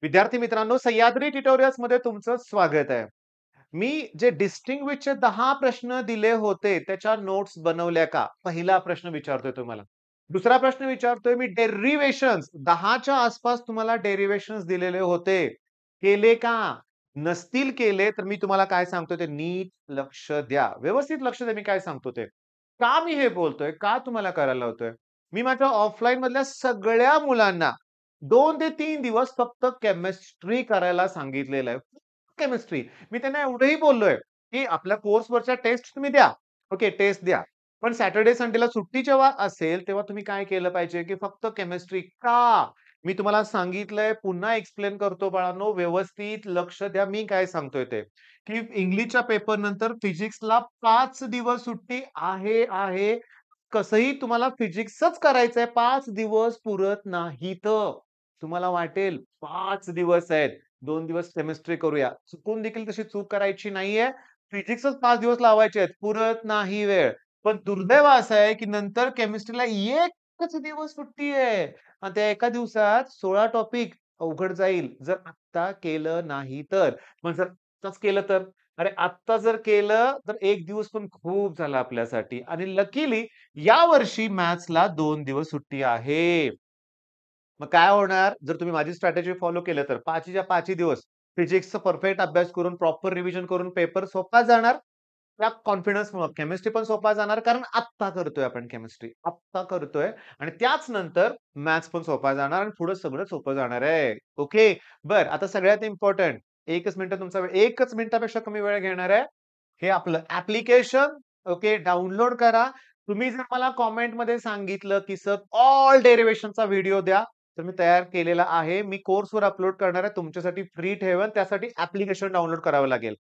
विद्यार्थी मित्रांनो, सह्याद्री ट्युटोरियल्समध्ये तुमचं स्वागत आहे. मी जे डिस्टिंग्विशचे 10 प्रश्न दिले होते, त्याच्या नोट्स बनवल्या का? पहिला प्रश्न विचारतोय तुम्हाला. दुसरा प्रश्न विचारतोय मी डेरिव्हेशन्स 10च्या आसपास तुम्हाला डेरिव्हेशन्स दिलेले होते. केले का? नसतील केले, तर मी तुम्हाला काय सांगतोय ते नीट लक्ष द्या. व्यवस्थित लक्ष द्या मी काय सांगतो ते. का मी हे बोलतोय? का तुम्हाला करायला लावतोय? मी माझ्या ऑफलाईन मधल्या सगळ्या मुलांना 2 ते 3 दिवस फक्त केमिस्ट्री करायला सांगितलेलं आहे. केमिस्ट्री. मी त्यांना एवढंही बोललोय, की आपल्या कोर्सवरच्या टेस्ट तुम्ही द्या. ओके, टेस्ट द्या. पण सॅटर्डे संडेला सुट्टी जेव्हा असेल, तेव्हा तुम्ही काय केलं पाहिजे, की फक्त केमिस्ट्री. का? मी तुम्हाला सांगितलंय, पुन्हा एक्सप्लेन करतो बाळांनो, व्यवस्थित लक्ष द्या मी काय सांगतोय ते, की इंग्लिशच्या पेपर नंतर फिजिक्सला 5 दिवस सुट्टी आहे. कसंही तुम्हाला फिजिक्सच करायचंय 5 दिवस पुरत नाहीत. तुम्हाला वाटेल 5 दिवस आहेत. 2 दिवस केमिस्ट्री करूया. चुकून देखील तशी चूक करायची नाहीये. फिजिक्सच 5 दिवस लावायचे आहेत. पुरत नाही वेळ. पण दुर्दैव असं आहे, की नंतर केमिस्ट्रीला एकच दिवस सुट्टी आहे आणि त्या एका दिवसात 16 टॉपिक अवघड जाईल. जर आत्ता केलं नाही तर. मग जर आत्ताच केलं तर? अरे आत्ता जर केलं, तर 1 दिवस पण खूप झाला आपल्यासाठी आणि लकीली यावर्षी मॅथ्सला 2 दिवस सुट्टी आहे. मग काय होणार? जर तुम्ही माझी स्ट्रॅटेजी फॉलो केलं तर 5च्या 5 दिवस फिजिक्सचा परफेक्ट अभ्यास करून, प्रॉपर रिव्हिजन करून पेपर सोपा जाणार. त्या कॉन्फिडन्समुळं केमिस्ट्री पण सोपा जाणार कारण आत्ता करतोय आपण केमिस्ट्री. आत्ता करतोय आणि त्याच नंतर मॅथ्स पण सोपा जाणार आणि पुढे सगळं सोपं जाणार आहे. ओके. बरं आता सगळ्यात इम्पोर्टंट 1च मिनिटं तुमचा वेळ 1च मिनिटापेक्षा कमी वेळ घेणार आहे. हे आपलं ॲप्लिकेशन ओके डाउनलोड करा. तुम्ही जर मला कमेंटमध्ये सांगितलं, की सर ऑल डेरिव्हेशनचा व्हिडिओ द्या. तर मी तयार केलेला आहे. मी कोर्सवर अपलोड करणार आहे. तुमच्यासाठी फ्री ठेवेन. त्यासाठी ॲप्लिकेशन डाउनलोड करावं लागेल.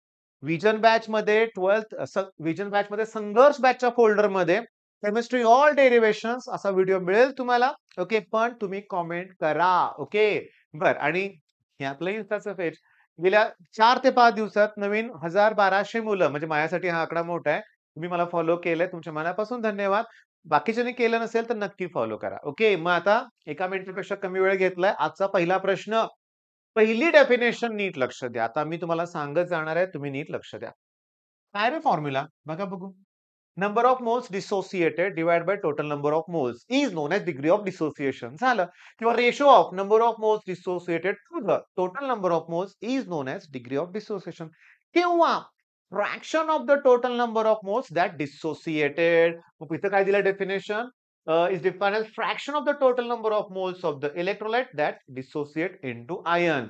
व्हिजन बॅचमध्ये 12th व्हिजन बॅचमध्ये संघर्ष बॅचच्या फोल्डरमध्ये केमिस्ट्री ऑल डेरिव्हेशन्स असा व्हिडिओ मिळेल तुम्हाला. ओके. पण तुम्ही कमेंट करा. ओके. बरं आणि हे आपलं Instaचं पेज गेल्या 4 ते 5 दिवसात नवीन 1000-1200 मुलं म्हणजे माझ्यासाठी हा आकडा मोठा आहे. तुम्ही मला फॉलो केलंय. तुमच्या मनापासून धन्यवाद. बाकीच्यांनी केलं नसेल तर नक्की फॉलो करा. ओके. मग आता 1 मिनिटापेक्षा कमी वेळ घेतलाय. आजचा पहिला प्रश्न. पहिली डेफिनेशन नीट लक्ष द्या. आता मी तुम्हाला सांगत जाणार आहे. तुम्ही नीट लक्ष द्या. काय रे फॉर्म्युला? बघा बघू. Number of moles dissociated divide by total number of moles is known as degree of dissociation. झालं. किंवा ratio of number of moles dissociated to the total number of moles is known as degree of dissociation. किंवा fraction of the total number of moles that dissociated. मग इथं काय दिलं definition? Is defined as fraction of the total number of moles of the electrolyte that dissociate into iron.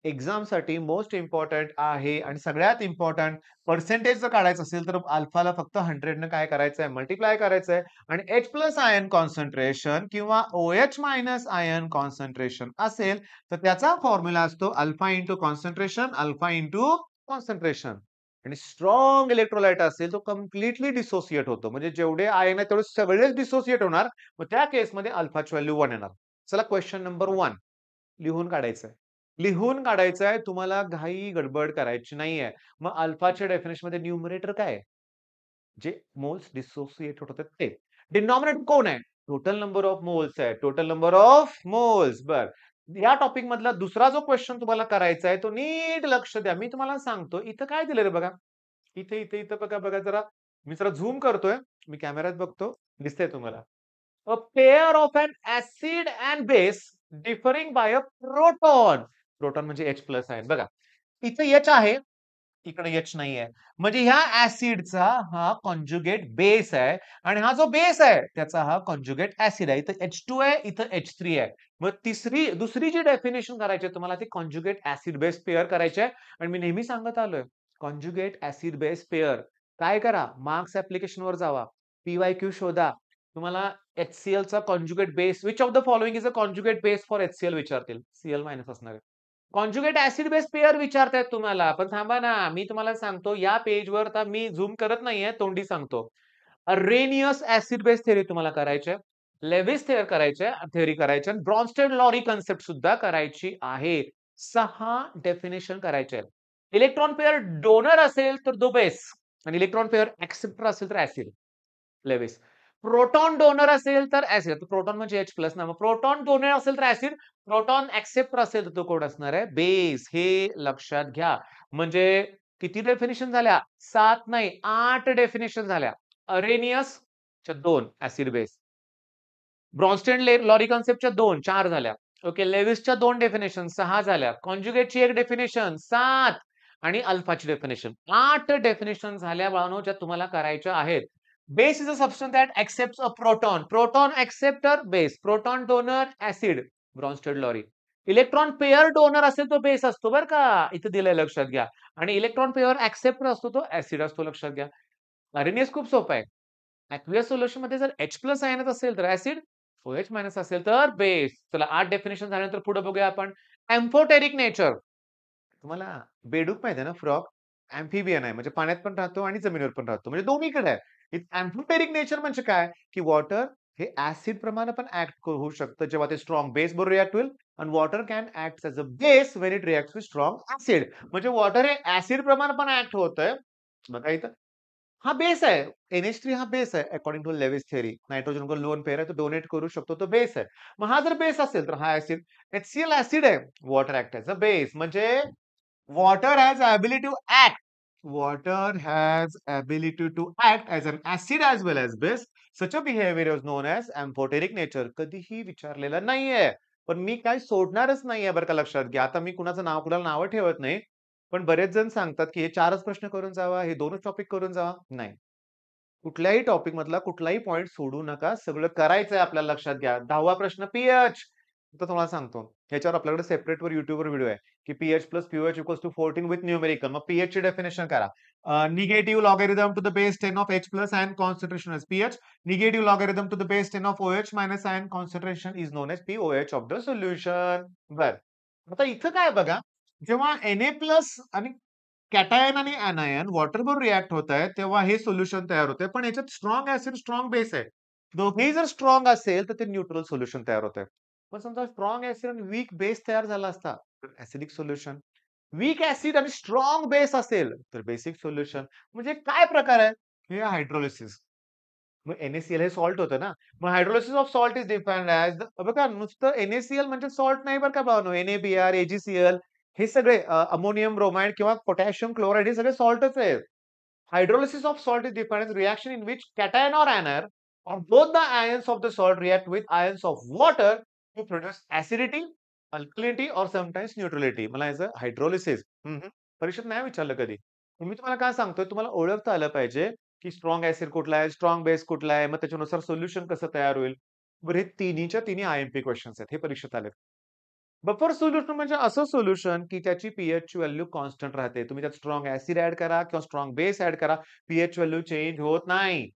एक्झामसाठी most important आहे आणि सगळ्यात important percentage जर काढायचं असेल तर अल्फाला फक्त 100 काय करायचंय मल्टिप्लाय करायचंय आणि H प्लस आयन कॉन्सन्ट्रेशन किंवा OH मायनस आयन कॉन्सन्ट्रेशन असेल तर त्याचा फॉर्म्युला असतो alpha into concentration alpha into concentration. आणि स्ट्रॉंग इलेक्ट्रोलाइट असेल तो कम्प्लिटली डिसोसिएट होतो म्हणजे जेवढे आयन आहेत तेवढे सगळेच डिसोसिएट होणार. मग त्या केसमध्ये अल्फाची व्हॅल्यू 1 येणार. चला क्वेश्चन नंबर 1 लिहून काढायचंय. लिहून काढायचं आहे. तुम्हाला घाई गडबड करायची नाहीये. मग अल्फाच्या डेफिनिशन मध्ये न्यूमरेटर काय आहे? जे मोल्स डिसोसिएट होत होते ते. डिनॉमिनेटर कोण आहे? टोटल नंबर ऑफ मोल्स आहे. Total number of moles. बरं. या टॉपिक मधला दुसरा जो क्वेश्चन तुम्हाला करायचा आहे, तो नीट लक्ष द्या. मी तुम्हाला सांगतो, इथं काय दिलं रे बघा. इथे बघा, बघा जरा. मी जरा झूम करतोय. मी कॅमेऱ्यात बघतो. दिसतंय तुम्हाला. A pair of an acid and base differing by a proton. Proton म्हणजे H प्लस आहे. बघा. इथे H आहे. इकडे H नाहीये. म्हणजे ह्या ऍसिडचा हा कॉन्जुगेट बेस आहे आणि हा जो बेस आहे त्याचा हा कॉन्जुगेट ऍसिड आहे. इथं H2 आहे, इथं H3 आहे. मग दुसरी जी डेफिनेशन करायची आहे तुम्हाला ती कॉन्जुगेट ऍसिड बेस पेअर करायची आहे आणि मी नेहमी सांगत आलोय कॉन्जुगेट ऍसिड बेस पेअर. काय करा? मार्क्स ऍप्लिकेशन वर जावा. PYQ शोधा. तुम्हाला HCl चा conjugate base which of the following is a conjugate base for HCl विचारतील. Cl मायनस असणार आहे. कॉन्जुगेट ऍसिड बेस पेअर विचारतायत तुम्हाला. पण थांबा ना, मी तुम्हाला सांगतो या पेजवर आता मी झूम करत नाहीये, तोंडी सांगतो. अरेनियस ऍसिड बेस थिअरी तुम्हाला करायची आहे. लेविस थिअरी करायची आहे. ब्रॉन्स्टेड लॉरी कन्सेप्ट सुद्धा करायची आहे. 6 डेफिनेशन करायचे आहेत. इलेक्ट्रॉन पेअर डोनर असेल तर तो बेस आणि इलेक्ट्रॉन पेअर ऍक्सेप्टर असेल तर ऍसिड लेविस. प्रोटॉन डोनर असेल तर ऍसिड. प्रोटॉन म्हणजे H प्लस ना. मग प्रोटॉन डोनर असेल तर ऍसिड, प्रोटॉन ऍक्सेप्टर असेल तर तो कोण असणार आहे? बेस. हे लक्षात घ्या. म्हणजे किती डेफिनिशन झाल्या? 7 नाही 8 डेफिनिशन झाल्या. अरेनियसच्या 2 ऍसिड बेस. ब्रॉन्स्टेड लॉरी कॉन्सेप्टच्या 2, 4 झाल्या. ओके. लेविसच्या 2 डेफिनेशन 6 झाल्या. कॉन्जुगेटची 1 डेफिनेशन 7 आणि अल्फाची डेफिनेशन 8 डेफिनेशन झाल्या बाळांनो, ज्या तुम्हाला करायच्या आहेत. Base is a substance that accepts a proton. Proton acceptor base. Proton donor acid. Bronsted Lowry. Electron pair donor असेल तो बेस असतो बरं का. इथे दिलंय लक्षात घ्या. आणि इलेक्ट्रॉन पेअर ऍक्सेप्टर असतो तो ऍसिड असतो लक्षात घ्या. अरेनियस खूप सोपं आहे. aqueous सोल्युशन मध्ये जर H प्लस आयनच असेल तर ऍसिड, OH मायनस असेल तर बेस. चला 8 डेफिनेशन झाल्यानंतर पुढे बघूया आपण. Amphoteric nature. तुम्हाला बेडूक माहिती आहे ना फ्रॉग? अँफिबियन आहे म्हणजे पाण्यात पण राहतो आणि जमिनीवर पण राहतो. म्हणजे दोन्हीकडे आहे. एम्फोटेरिक नेचर म्हणजे काय? की वॉटर हे ऍसिड प्रमाणे पण ऍक्ट होऊ शकतं जेव्हा ते स्ट्रॉंग बेस बरोबर रिएक्ट होईल आणि water can act as a base when it reacts with strong acid. म्हणजे वॉटर हे ऍसिड प्रमाणे पण ऍक्ट होतंय. बघा इथं हा बेस आहे. NH3 हा बेस आहे according to Lewis theory. Nitrogen को लोन पेअर आहे तो डोनेट करू शकतो तो बेस आहे. मग हा जर बेस असेल तर हा ऍसिड HCl ऍसिड आहे. Water act as a base म्हणजे water has ability to act. Water has ability to act as an acid as well as base. Such a behaviour is known as amphoteric nature. कधीही विचारलेलं नाहीये. पण मी काय सोडणारच नाहीये बरं का लक्षात घ्या. आता मी कुणाचं नाव कुणाला नावं ठेवत नाही. पण बरेच जण सांगतात, की हे 4च प्रश्न करून जावा, हे 2च टॉपिक करून जावा. नाही. कुठल्याही टॉपिक मधला कुठलाही पॉइंट सोडू नका. सगळं करायचंय आपल्याला लक्षात घ्या. 10वा प्रश्न पी-एच. तर तुम्हाला सांगतो. ह्याच्यावर आपल्याकडे सेपरेटवर YouTubeवर व्हिडिओ आहे, की pH plus pOH equals to 14 with numerical. मग पी-एचची डेफिनेशन करा. Negative logarithm to the base 10 of H plus ion concentration is pH. Negative logarithm to the base 10 of OH minus ion concentration is known as pOH of the solution. बरं. आता इथं काय बघा, जेव्हा Na plus आणि cation आणि anion water बरोबर react होत आहे, तेव्हा हे सोल्युशन तयार होतंय. पण याच्यात स्ट्रॉंग ऍसिड, स्ट्रॉंग बेस आहे. दोघेही जर स्ट्रॉंग असेल, तर ते न्यूट्रल सोल्युशन तयार होतंय. पण समजा स्ट्रॉंग ऍसिड आणि वीक बेस तयार झाला असता, तर ऍसिडिक सोल्युशन. वीक ऍसिड आणि स्ट्रॉंग बेस असेल, तर बेसिक सोल्युशन. म्हणजे काय प्रकार आहे? हे हायड्रोलिसिस. मग NaCl हे सॉल्ट होतं ना. मग hydrolysis of salt is defined as बघा नुसतं NaCl म्हणजे सॉल्ट नाही बरं का भावांनो. NaBr, AgCl हे सगळे अमोनियम ब्रोमाइड किंवा पोटॅशियम क्लोराईड हे सगळे सॉल्टच आहेत. Hydrolysis of salt is defined as reaction in which cation or anion or both the ions of the salt react with ions of water to produce acidity, alkalinity or sometimes neutrality. मला याचं hydrolysis परीक्षेत नाही विचारलं कधी. पण मी तुम्हाला काय सांगतोय, तुम्हाला ओळखता आलं पाहिजे, की स्ट्रॉंग ऍसिड कुठला आहे, स्ट्रॉंग बेस कुठला आहे, मग त्याच्यानुसार सोल्युशन कसं तयार होईल. बरं हे तिन्हीच्या तिन्ही IMP क्वेश्चन्स आहेत. हे परीक्षेत आलेत. बफर सोल्युशन म्हणजे असं सोल्युशन, की त्याची पी-एच व्हॅल्यू कॉन्स्टंट राहते. तुम्ही त्यात स्ट्रॉंग ॲसिड ॲड करा किंवा स्ट्रॉंग बेस ॲड करा, पी-एच व्हॅल्यू चेंज होत नाही.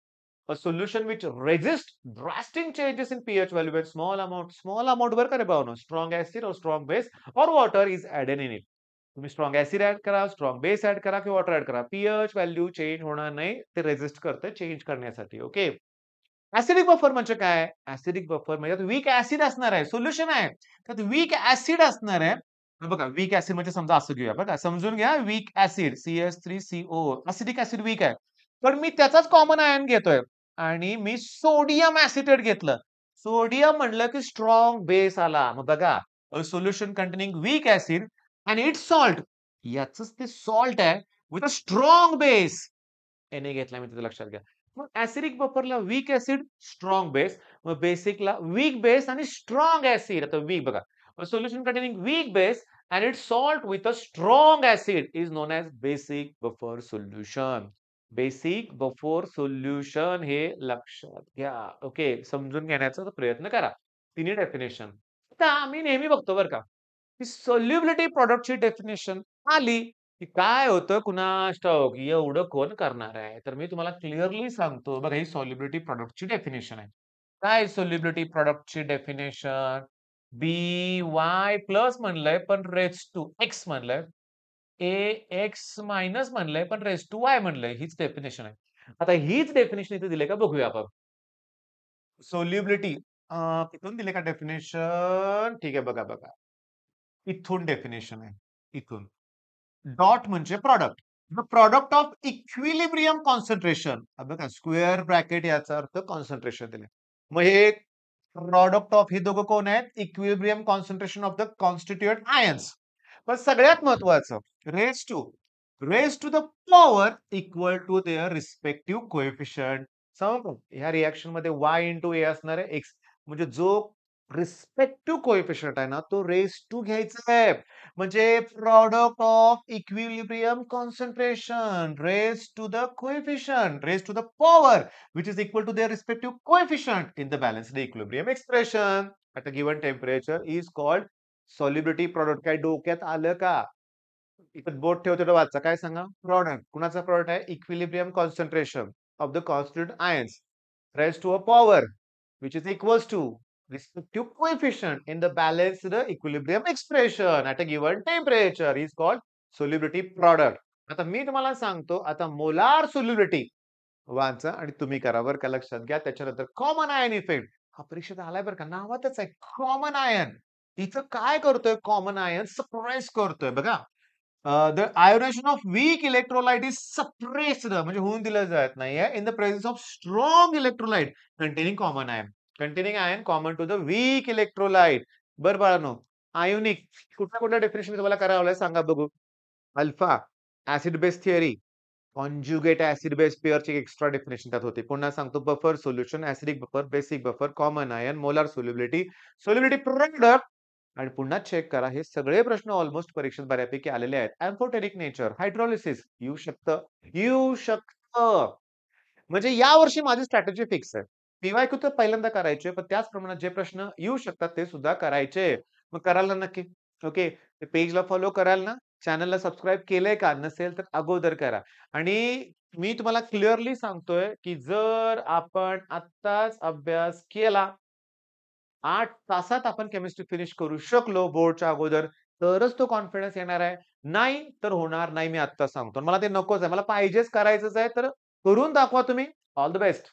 A solution which resist drastic changes in pH value when small amount बरं का रे भावानो, स्ट्रॉंग ॲसिड और स्ट्रॉंग बेस और water is added in it. तुम्ही स्ट्रॉंग ॲसिड ॲड करा, स्ट्रॉंग बेस ॲड करा किंवा वॉटर ॲड करा. पी-एच व्हॅल्यू चेंज होणार नाही. ते रेझिस्ट करतं चेंज करण्यासाठी. ओके. ॲसिडिक बफर म्हणजे काय? ॲसिडिक बफर म्हणजे त्यात वीक ॲसिड असणार आहे. सोल्युशन आहे. त्यात वीक ॲसिड असणार आहे. हे बघा वीक ॲसिड म्हणजे समजा असं घेऊया बघा. समजून घ्या weak acid CH3CO acidic acid weak आहे. तर मी त्याचाच कॉमन आयन घेतोय आणि मी सोडियम ॲसिटेट घेतलं. सोडियम म्हणलं की स्ट्रॉंग बेस आला. मग बघा solution containing weak acid and its salt. याचंच ते सॉल्ट आहे with a strong base. Na घेतला मी तिथे लक्षात घ्या. मग ॲसिडिक बफरला वीक ॲसिड, स्ट्रॉंग बेस. मग बेसिकला वीक बेस आणि स्ट्रॉंग ॲसिड. आता वीक बघा. Solution containing weak base and its salt with a strong acid is known as basic buffer solution. Basic buffer solution हे लक्षात घ्या. ओके. समजून घेण्याचा प्रयत्न करा. तिन्ही डेफिनेशन. आता आम्ही नेहमी बघतो बरं का, की सॉल्युबिलिटी प्रॉडक्टची डेफिनेशन आली, की काय होतं कुणास ठाऊक, एवढं कोण करणार आहे? तर मी तुम्हाला क्लिअरली सांगतो बघा ही सॉल्युबिलिटी प्रॉडक्टची डेफिनेशन आहे. काय सॉल्युबिलिटी प्रॉडक्टची डेफिनेशन? By प्लस म्हणलंय पण रेज टू एक्स म्हणलंय. AX मायनस म्हणलंय पण रेज टू वाय म्हणलंय. हीच डेफिनेशन आहे. आता हीच डेफिनेशन इथे दिली का बघूया आपण. सोल्युबिलिटी कुठून दिले का डेफिनेशन? ठीक आहे बघा, बघा. इथून डेफिनेशन आहे. इथून. डॉट म्हणजे product. The product of equilibrium concentration. बघा स्क्वेअर ब्रॅकेट याचा अर्थ कॉन्सन्ट्रेशन दिले. मग हे प्रॉडक्ट ऑफ हे दोघं कोण आहेत? Equilibrium concentration of the constituent ions. पण सगळ्यात महत्वाचं raise to the power equal to their respective coefficient. समजलं? ह्या रिएक्शन मध्ये y इंटू ए असणार आहे x. म्हणजे जो रिस्पेक्टिव्ह कोएफिशियंट आहे ना तो रेस टू घ्यायचा आहे. म्हणजे product of equilibrium concentration raise to the coefficient raise to the power which is equal to their respective coefficient in the balanced equilibrium expression at a given temperature is called solubility product. काय डोक्यात आलं का? इथं बोट ठेवतो वाचा काय सांगा? Product कुणाचा प्रॉडक्ट आहे? Equilibrium concentration of the constituent ions raised to a power which is equals to respective coefficient in the balanced equilibrium expression at a given temperature is called solubility product. आता मी तुम्हाला सांगतो आता molar solubility वाचा आणि तुम्ही करा बरं का लक्षात घ्या. त्याच्यानंतर कॉमन आयन इफेक्ट. हा परीक्षेत आलाय बरं का नावातच आहे कॉमन आयन. इथं काय करतोय कॉमन आयन? सप्रेस करतोय बघा. The ionization of weak electrolyte is suppressed म्हणजे होऊन दिलं जात नाहीये in the presence of strong electrolyte containing common ion. Containing ion common to the weak electrolyte. बरं बाळांनो आयोनिक कुठल्या कुठल्या डेफिनेशन तुम्हाला करावं लागेल सांगा बघू. Alpha acid base theory conjugate acid base पेअरची एक्स्ट्रा डेफिनेशन त्यात होती. पुन्हा सांगतो buffer solution acidic buffer basic buffer common ion molar solubility product. आणि पुन्हा चेक करा हे सगळे प्रश्न ऑलमोस्ट परीक्षेत बऱ्यापैकी आलेले आहेत. अँफोटेरिक नेचर हायड्रोलिसिस येऊ शकतं. म्हणजे यावर्षी माझी स्ट्रॅटेजी फिक्स आहे. पीवायक्यू तर पहिल्यांदा करायचे पण त्याच प्रमाणात जे प्रश्न येऊ शकतात ते सुद्धा करायचे. मग कराल ना नक्की? ओके. पेजला फॉलो कराल ना? चॅनलला सबस्क्राईब केलंय का? नसेल तर अगोदर करा. आणि मी तुम्हाला क्लिअरली सांगतोय, की जर आपण आत्ताच अभ्यास केला 8 तासात आपण केमिस्ट्री फिनिश करू शकलो बोर्डच्या अगोदर, तरच तो कॉन्फिडन्स येणार आहे. नाही तर होणार नाही मी आत्ता सांगतो. मला ते नकोच आहे. मला पाहिजेच करायचंच आहे तर करून दाखवा तुम्ही. All the best.